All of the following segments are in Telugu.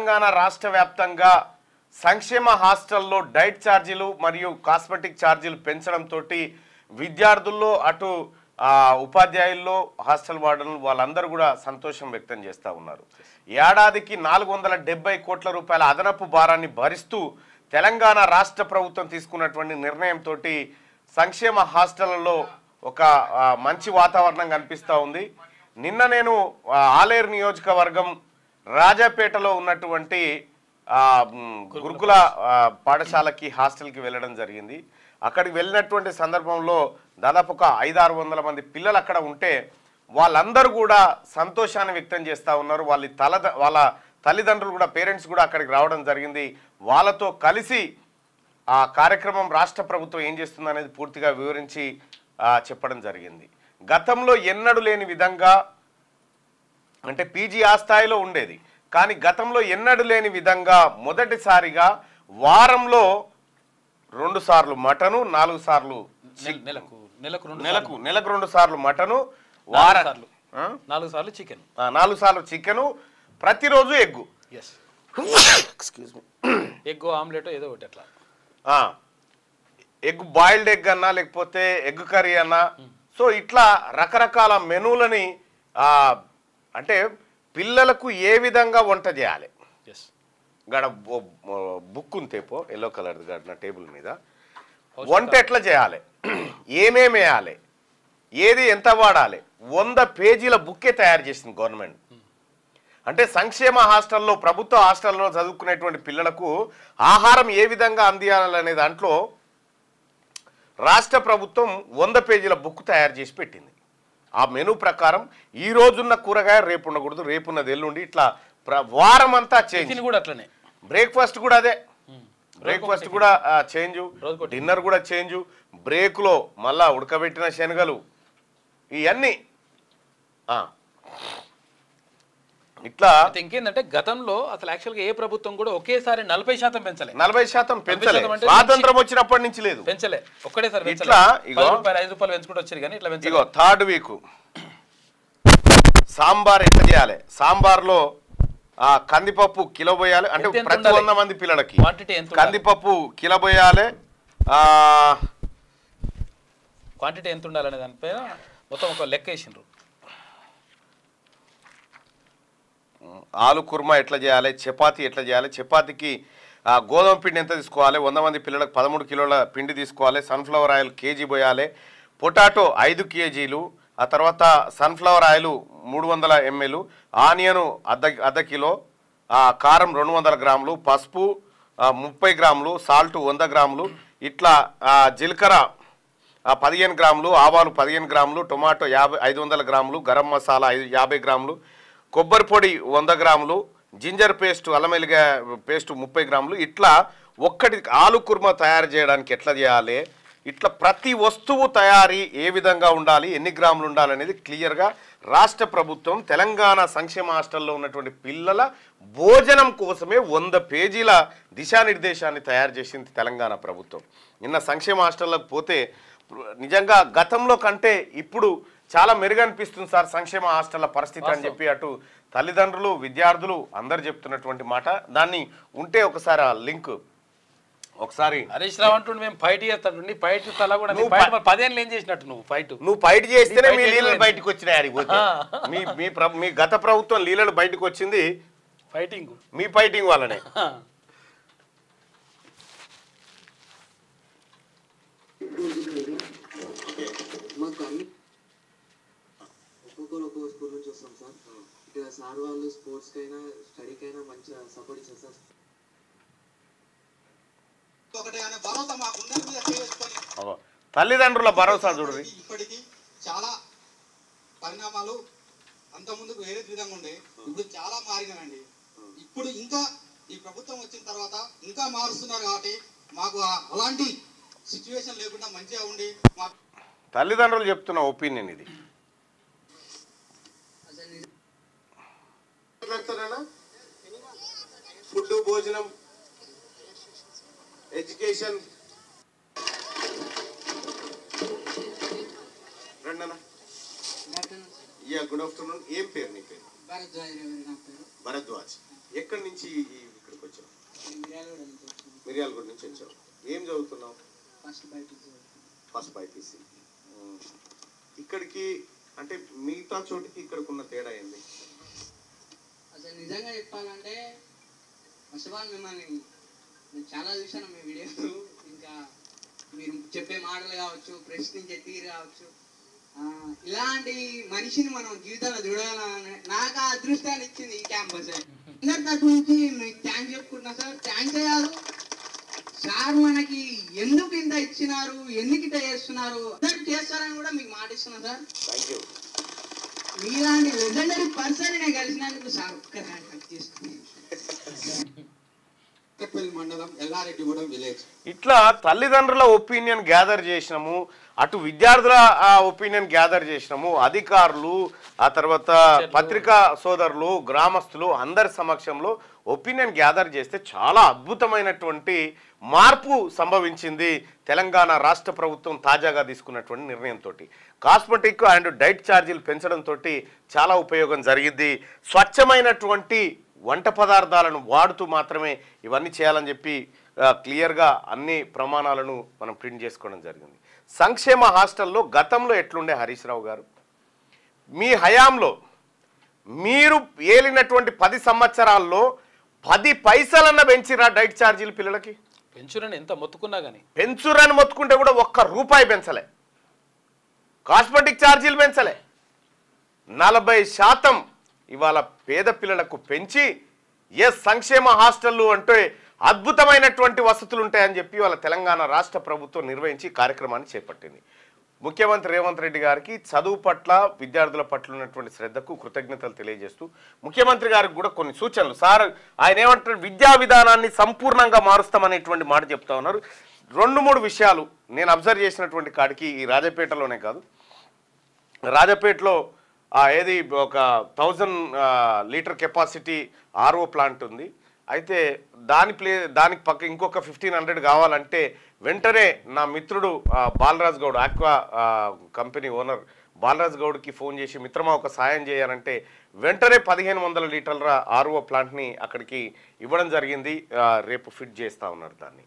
తెలంగాణ రాష్ట్ర వ్యాప్తంగా సంక్షేమ హాస్టల్లో డైట్ ఛార్జీలు మరియు కాస్మెటిక్ ఛార్జీలు పెంచడంతో విద్యార్థుల్లో అటు ఉపాధ్యాయుల్లో హాస్టల్ వార్డన్లు వాళ్ళందరూ కూడా సంతోషం వ్యక్తం చేస్తూ ఉన్నారు. ఏడాదికి 470 కోట్ల రూపాయల అదనపు భారాన్ని భరిస్తూ తెలంగాణ రాష్ట్ర ప్రభుత్వం తీసుకున్నటువంటి నిర్ణయంతో సంక్షేమ హాస్టళ్లలో ఒక మంచి వాతావరణం కనిపిస్తూ ఉంది. నిన్న నేను ఆలేరు నియోజకవర్గం రాజాపేటలో ఉన్నటువంటి గురుకుల పాఠశాలకి హాస్టల్కి వెళ్ళడం జరిగింది. అక్కడికి వెళ్ళినటువంటి సందర్భంలో దాదాపు ఒక 500-600 మంది పిల్లలు అక్కడ ఉంటే వాళ్ళందరూ కూడా సంతోషాన్ని వ్యక్తం చేస్తూ ఉన్నారు. వాళ్ళ తల్లిదండ్రులు కూడా పేరెంట్స్ కూడా అక్కడికి రావడం జరిగింది. వాళ్ళతో కలిసి ఆ కార్యక్రమం రాష్ట్ర ప్రభుత్వం ఏం చేస్తుంది అనేది పూర్తిగా వివరించి చెప్పడం జరిగింది. గతంలో ఎన్నడూ లేని విధంగా అంటే పీజీ ఆ స్థాయిలో ఉండేది, కానీ గతంలో ఎన్నడూ లేని విధంగా మొదటిసారిగా వారంలో 2 సార్లు మటను, 4 సార్లు నెలకు 2 సార్లు మటను, 4 సార్లు చికెన్, 4 సార్లు చికెను, ప్రతిరోజు ఎగ్గు, ఎగ్గు ఆమ్లెట్ ఏదో ఒకటి అట్లా, ఎగ్ బాయిల్డ్ ఎగ్ అన్నా లేకపోతే ఎగ్ కర్రీ అన్నా. సో ఇట్లా రకరకాల మెనూలని అంటే పిల్లలకు ఏ విధంగా వంట చేయాలి. గడ బుక్ ఉంతేపో ఎల్లో కలర్ గడ టేబుల్ మీద వంట ఎట్లా చేయాలి, ఏమేమి వేయాలి, ఏది ఎంత వాడాలి, 100 పేజీల బుక్కే తయారు చేసింది గవర్నమెంట్. అంటే సంక్షేమ హాస్టల్లో ప్రభుత్వ హాస్టల్లో చదువుకునేటువంటి పిల్లలకు ఆహారం ఏ విధంగా అందియాలనే దాంట్లో రాష్ట్ర ప్రభుత్వం 100 పేజీల బుక్ తయారు చేసి పెట్టింది. ఆ మెనూ ప్రకారం ఈ రోజున్న కూరగాయ రేపు ఉండకూడదు, రేపున్నది ఎల్లుండి, ఇట్లా వారం అంతా చేంజ్ కూడా అట్లనే. బ్రేక్ఫాస్ట్ కూడా అదే, బ్రేక్ఫాస్ట్ కూడా చేంజ్, డిన్నర్ కూడా చేంజ్, బ్రేక్లో మళ్ళా ఉడకబెట్టిన శనగలు ఇవన్నీ ఇట్లా. ఇంకేంటంటే గతంలో అసలు యాక్చువల్గా ఏ ప్రభుత్వం కూడా ఒకేసారి 40% పెంచలే. 40% పెంచలే, స్వాతంత్రం వచ్చినప్పటి నుంచి లేదు, పెంచలే. ఒక్కటేసారి ఇట్లా 5 రూపాయలు పెంచుకుంటూ వచ్చారు కానీ ఇట్లా ఇగో 3rd వీక్ సాంబార్ ఎట్లా చేయాలి, సాంబార్లో కందిపప్పు కిలో పోయాలి, అంటే ప్రతి 100 మంది పిల్లలకి కందిపప్పు కిలో పోయాలి. క్వాంటిటీ ఎంత ఉండాలనే దానిపైన మొత్తం ఒక లెక్క వేసిండ్రు. ఆలు కుర్మా ఎట్లా చేయాలి, చపాతీ ఎట్లా చేయాలి, చపాతీకి గోధుమ పిండి ఎంత తీసుకోవాలి, 100 మంది పిల్లలకు 13 కిలోల పిండి తీసుకోవాలి, సన్ఫ్లవర్ ఆయిల్ కేజీ పోయాలి, పొటాటో 5 కేజీలు, ఆ తర్వాత సన్ఫ్లవర్ ఆయిల్ 300 ml, ఆనియను అర్ధ కిలో, కారం 200 గ్రాములు, పసుపు 30 గ్రాములు, సాల్ట్ 100 గ్రాములు, ఇట్లా జీలకర్ర 15 గ్రాములు, ఆవాలు 15 గ్రాములు, టొమాటో 500 గ్రాములు, గరం మసాలా 50 గ్రాములు, కొబ్బరి పొడి 100 గ్రాములు, జింజర్ పేస్ట్ అల్లం వెల్లిగడ్డ పేస్ట్ 30 గ్రాములు. ఇట్లా ఒక్కటి ఆలు కుర్మా తయారు చేయడానికి ఎట్లా చేయాలి, ఇట్లా ప్రతి వస్తువు తయారీ ఏ విధంగా ఉండాలి, ఎన్ని గ్రాములు ఉండాలి అనేది క్లియర్గా రాష్ట్ర ప్రభుత్వం తెలంగాణ సంక్షేమ హాస్టల్లో ఉన్నటువంటి పిల్లల భోజనం కోసమే 100 పేజీల దిశానిర్దేశాన్ని తయారు చేసింది తెలంగాణ ప్రభుత్వం. నిన్న సంక్షేమ హాస్టల్లోకి పోతే నిజంగా గతంలో కంటే ఇప్పుడు చాలా మెరుగనిపిస్తుంది సార్ సంక్షేమ హాస్టళ్ల పరిస్థితి అని చెప్పి అటు తల్లిదండ్రులు విద్యార్థులు అందరు చెప్తున్నటువంటి మాట. దాన్ని ఉంటే ఒకసారి ఆ లింక్ ఒకసారి హరీష్ రావు అంటుండే మేము ఫైట్ చేస్తాడు, ఫైట్ తల కూడా 10 ఏళ్ళు ఏం చేసినట్టు నువ్వు ఫైట్ చేస్తేనే మీ లీలలు బయటకు వచ్చినాయి. మీ గత ప్రభుత్వం లీలలు బయటకు వచ్చింది ఫైటింగ్, మీ ఫైటింగ్ వల్లనే. ఒక్కొక్క స్కూల్ నుంచి వస్తాం సార్. ఇక్కడ సార్ వాళ్ళు స్పోర్ట్స్ కైనా స్టడీకైనా మంచిగా సపోర్ట్ చేస్తారు. తల్లిదండ్రుల భరోసా చూడండి. ఇప్పటికీ చాలా పరిణామాలు అంత ముందుకు వేరే విధంగా ఉండే, ఇప్పుడు చాలా మారినాయండి. ఇప్పుడు ఇంకా ఈ ప్రభుత్వం వచ్చిన తర్వాత ఇంకా మారుస్తున్నారు కాబట్టి మాకు అలాంటి సిచ్యువేషన్ లేకుండా మంచిగా ఉండి తల్లిదండ్రులు చెప్తున్న ఒపీనియన్ ఇది. ఫుడ్, భోజనం, ఎడ్యుకేషన్ రండనా. Good afternoon. ఏం పేరు నీ పేరు? భరద్వాజ్. ఎక్కడి నుంచి ఇక్కడికి వచ్చావు? మిర్యాలగూడ నుంచి వచ్చావు. ఏం చదువుతున్నావు? First BiPC. ఇక్కడికి అంటే మిగతా చోటికి ఇక్కడికి ఉన్న తేడా ఏంది? అసలు నిజంగా చెప్పాలంటే ఫస్ట్ ఆఫ్ ఆల్ మిమ్మల్ని నేను చాలా చూసాను మీ వీడియోలు, ఇంకా మీరు చెప్పే మాటలు కావచ్చు, ప్రశ్నించే తీరు కావచ్చు, ఇలాంటి మనిషిని మనం జీవితంలో చూడాలని నాకు ఆ అదృష్టాన్ని ఇచ్చింది ఈ క్యాంపస్. అందరి తరఫు నుంచి మీకు థ్యాంక్స్ చెప్పుకుంటున్నా సార్. థ్యాంక్స్ అయ్యారు సార్, మనకి ఎందుకు ఇంత ఇచ్చినారు, ఎందుకు ఇంత చేస్తున్నారు, అందరు చేస్తారని కూడా మీకు మాట ఇస్తున్నా సార్. మీలాంటి లెజెండరీ పర్సన్ నేను కలిసినందుకు సార్ ఒక్కసారి హక్ చేసుకుని. మండలం ఎల్లారెడ్డిగూడెం విలేజ్. ఇట్లా తల్లిదండ్రుల ఒపీనియన్ గ్యాదర్ చేసినాము, అటు విద్యార్థుల ఒపీనియన్ గ్యాదర్ చేసినాము, అధికారులు, ఆ తర్వాత పత్రికా సోదరులు, గ్రామస్తులు అందరి సమక్షంలో ఒపీనియన్ గ్యాదర్ చేస్తే చాలా అద్భుతమైనటువంటి మార్పు సంభవించింది తెలంగాణ రాష్ట్ర ప్రభుత్వం తాజాగా తీసుకున్నటువంటి నిర్ణయంతో. కాస్మెటిక్ అండ్ డైట్ ఛార్జీలు పెంచడంతో చాలా ఉపయోగం జరిగింది. స్వచ్ఛమైనటువంటి వంట పదార్థాలను వాడుతూ మాత్రమే ఇవన్నీ చేయాలని చెప్పి క్లియర్గా అన్ని ప్రమాణాలను మనం ప్రింట్ చేసుకోవడం జరిగింది. సంక్షేమ హాస్టల్లో గతంలో ఎట్లుండే హరీష్ రావు గారు, మీ హయాంలో మీరు ఏలినటువంటి 10 సంవత్సరాల్లో 10 పైసలన్న పెంచిరా డైట్ ఛార్జీలు పిల్లలకి? పెంచురని ఎంత మొత్తుకున్నా కానీ, పెంచురని మొత్తుకుంటే కూడా ₹1 పెంచలే. కాస్మెటిక్ ఛార్జీలు పెంచలే. 40% ఇవాళ పేద పిల్లలకు పెంచి సంక్షేమ హాస్టళ్ళు అంటే అద్భుతమైనటువంటి వసతులు ఉంటాయని చెప్పి వాళ్ళ తెలంగాణ రాష్ట్ర ప్రభుత్వం నిర్వహించి కార్యక్రమాన్ని చేపట్టింది. ముఖ్యమంత్రి రేవంత్ రెడ్డి గారికి చదువు పట్ల, విద్యార్థుల పట్ల ఉన్నటువంటి శ్రద్ధకు కృతజ్ఞతలు తెలియజేస్తూ ముఖ్యమంత్రి గారికి కూడా కొన్ని సూచనలు. సార్ ఆయన ఏమంటారు, విద్యా విధానాన్ని సంపూర్ణంగా మారుస్తామనేటువంటి మాట చెప్తా ఉన్నారు. 2-3 విషయాలు నేను అబ్జర్వ్ చేసినటువంటి కాడికి, ఈ రాజపేటలోనే కాదు, రాజపేటలో ఏది ఒక 1000 లీటర్ కెపాసిటీ ఆర్ఓ ప్లాంట్ ఉంది. అయితే దానికి పక్క ఇంకొక 1500 కావాలంటే వెంటనే నా మిత్రుడు Balaraj Goud, aqua company owner Balaraj గౌడ్కి ఫోన్ చేసి, మిత్రమా ఒక సాయం చేయాలంటే వెంటనే 1500 లీటర్ల ఆర్ఓ ప్లాంట్ని అక్కడికి ఇవ్వడం జరిగింది. రేపు ఫిట్ చేస్తూ ఉన్నారు దాన్ని.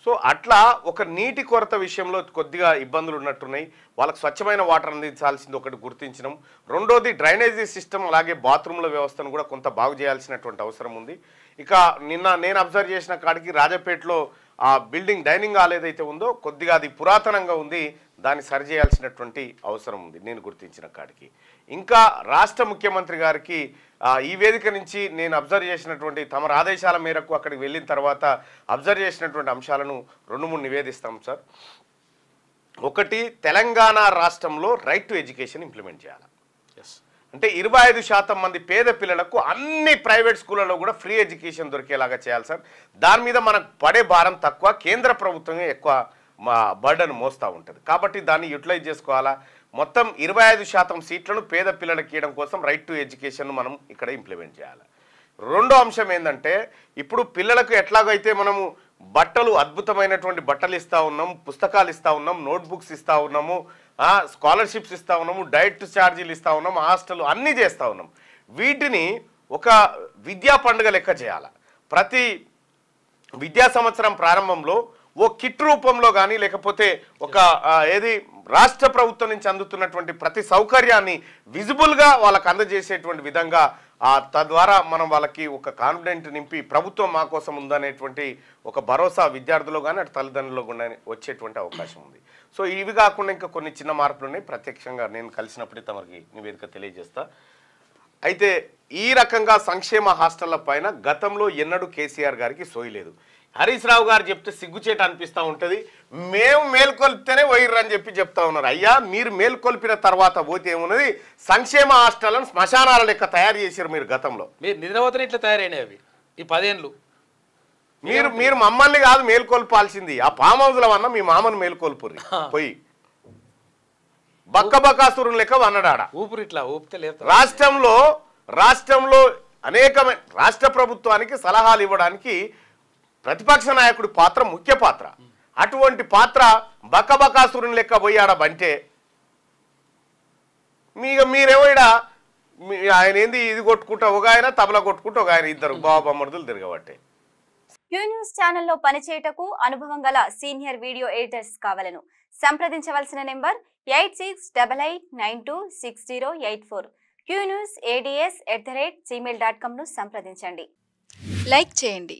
సో అట్లా ఒక నీటి కొరత విషయంలో కొద్దిగా ఇబ్బందులు ఉన్నట్టున్నాయి. వాళ్ళకి స్వచ్ఛమైన వాటర్ అందించాల్సింది ఒకటి గుర్తించడం. రెండోది డ్రైనేజీ సిస్టమ్, అలాగే బాత్రూమ్ల వ్యవస్థను కూడా కొంత బాగు చేయాల్సినటువంటి అవసరం ఉంది. ఇక నిన్న నేను అబ్జర్వ్ చేసిన కాడికి రాజపేటలో ఆ బిల్డింగ్ డైనింగ్ హాల్ ఏదైతే ఉందో కొద్దిగా అది పురాతనంగా ఉంది, దాన్ని సరిచేయాల్సినటువంటి అవసరం ఉంది నేను గుర్తించిన కాడికి. ఇంకా రాష్ట్ర ముఖ్యమంత్రి గారికి ఈ వేదిక నుంచి నేను అబ్జర్వ్ చేసినటువంటి తమ ఆదేశాల మేరకు అక్కడికి వెళ్ళిన తర్వాత అబ్జర్వ్ చేసినటువంటి అంశాలను 2-3 నివేదిస్తాం సార్. ఒకటి, తెలంగాణ రాష్ట్రంలో రైట్ టు ఎడ్యుకేషన్ ఇంప్లిమెంట్ చేయాలి. అంటే 25% మంది పేద పిల్లలకు అన్ని ప్రైవేట్ స్కూళ్ళలో కూడా ఫ్రీ ఎడ్యుకేషన్ దొరికేలాగా చేయాలి సార్. దాని మీద మనకు పడే భారం తక్కువ, కేంద్ర ప్రభుత్వమే ఎక్కువ బర్డన్ మోస్తూ ఉంటుంది. కాబట్టి దాన్ని యూటిలైజ్ చేసుకోవాలా. మొత్తం 25% సీట్లను పేద పిల్లలకి ఇవ్వడం కోసం రైట్ టు ఎడ్యుకేషన్ మనం ఇక్కడ ఇంప్లిమెంట్ చేయాలి. రెండో అంశం ఏంటంటే, ఇప్పుడు పిల్లలకు ఎట్లాగైతే మనము బట్టలు, అద్భుతమైనటువంటి బట్టలు ఇస్తూ ఉన్నాం, పుస్తకాలు ఇస్తూ ఉన్నాం, నోట్బుక్స్ ఇస్తూ ఉన్నాము, స్కాలర్షిప్స్ ఇస్తూ ఉన్నాము, డైట్ ఛార్జీలు ఇస్తూ ఉన్నాము, హాస్టల్ అన్నీ చేస్తూ ఉన్నాం. వీటిని ఒక విద్యా పండుగ లెక్క చేయాలి. ప్రతి విద్యా సంవత్సరం ప్రారంభంలో ఓ కిట్ రూపంలో కానీ, లేకపోతే ఒక రాష్ట్ర ప్రభుత్వం నుంచి అందుతున్నటువంటి ప్రతి సౌకర్యాన్ని విజిబుల్గా వాళ్ళకి అందజేసేటువంటి విధంగా, తద్వారా మనం వాళ్ళకి ఒక కాన్ఫిడెంట్ నింపి ప్రభుత్వం మా కోసం ఉందనేటువంటి ఒక భరోసా విద్యార్థులు కానీ అటు తల్లిదండ్రులు కూడా వచ్చేటువంటి అవకాశం ఉంది. సో ఇవి కాకుండా ఇంకా కొన్ని చిన్న మార్పులు ఉన్నాయి. ప్రత్యక్షంగా నేను కలిసినప్పుడే తమకి నివేదిక తెలియజేస్తా. అయితే ఈ రకంగా సంక్షేమ హాస్టళ్ల పైన గతంలో ఎన్నడూ కేసీఆర్ గారికి సోయలేదు. హరీష్ రావు గారు చెప్తే సిగ్గుచేట అనిపిస్తూ ఉంటుంది. మేము మేల్కొల్పితేనే పోయిర్రని చెప్తా ఉన్నారు. అయ్యా, మీరు మేల్కొల్పిన తర్వాత పోతే ఏమున్నది, సంక్షేమ హాస్టళ్లను శ్మశానాల లెక్క తయారు చేశారు మీరు గతంలో. మీరు నిద్రపోతేనే ఇట్లా తయారైనవి ఈ 10 ఏళ్ళు. మీరు మమ్మల్ని కాదు మేల్కొల్పాల్సింది, ఆ ఫామ్ హౌస్ల వల్ల మీ మామను మేల్కొల్పుర్రి పోయి బక్కబకాసురుని లెక్క వన్నడాడ. ఊపిరి ఇట్లా ఊపితే లేదు. రాష్ట్రంలో అనేకమైన రాష్ట్ర ప్రభుత్వానికి సలహాలు ఇవ్వడానికి ప్రతిపక్ష నాయకుడి పాత్ర ముఖ్య పాత్ర. అటువంటి పాత్ర బక్కబకాసురుని లెక్క పోయాడ బంటే మీరేమో ఆయన ఏంది ఇది కొట్టుకుంటా ఒక ఆయన తబలా కొట్టుకుంటా ఒక ఆయన ఇద్దరు బాబమ్మర్దులు తిరగబట్టే. క్యూ న్యూస్ ఛానల్లో పనిచేయటకు అనుభవం గల సీనియర్ వీడియో ఎడిటర్స్ కావాలను సంప్రదించవలసిన నెంబర్ 8688926084. qnewsads@gmail.com ను సంప్రదించండి. లైక్ చేయండి.